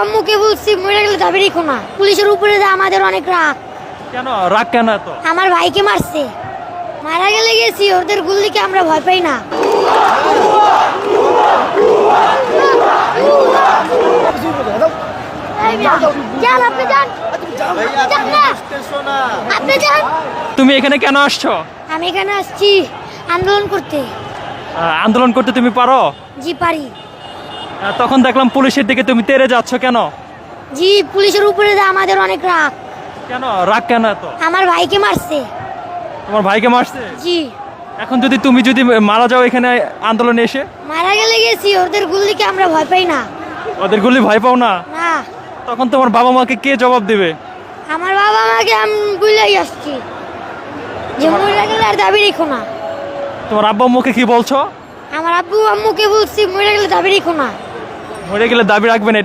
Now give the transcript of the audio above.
আম্মুকে বলছি মরে গেলে দাবি রেখো না। পুলিশের উপরে যে আমাদের অনেক রাগ। কেন রাগ কেন এত? আমার ভাইকে মারছে, মারা গেলে গেছি, ওদের গুলিকে আমরা ভয় পাই না। যান, আপনি যান। যান না। আপনি যান। তুমি এখানে কেন আসছো? আমি এখানে আসছি আন্দোলন করতে। আন্দোলন করতে তুমি পারো? জি পারি। তখন দেখলাম পুলিশের দিকে তুমি তেড়ে যাচ্ছ কেন? জি, পুলিশের উপরে যে আমাদের অনেক রাগ। কেন রাগ কেন এত? আমার ভাইকে মারছে। তোমার ভাইকে মারছে? জি। এখন তুমি যদি মারা যাও এখানে আন্দোলনে এসে? মারা গেলে গেছি, ওদের গুলিকে আমরা ভয় পাই না। ওদের গুলি ভয় পাও না? না। তখন তোমার বাবা মাকে কে জবাব দেবে? আমার বাবা মাকে আমি বুঝলেই আসছি যে মরে গেলে আর দাবি রেখো না। তোমার আব্বা আম্মুকে কি বলছো? আমার আব্বু আম্মুকে বলছি মরে গেলে দাবি রেখো না। মরে গেলে দাবি রাখবেন, এটা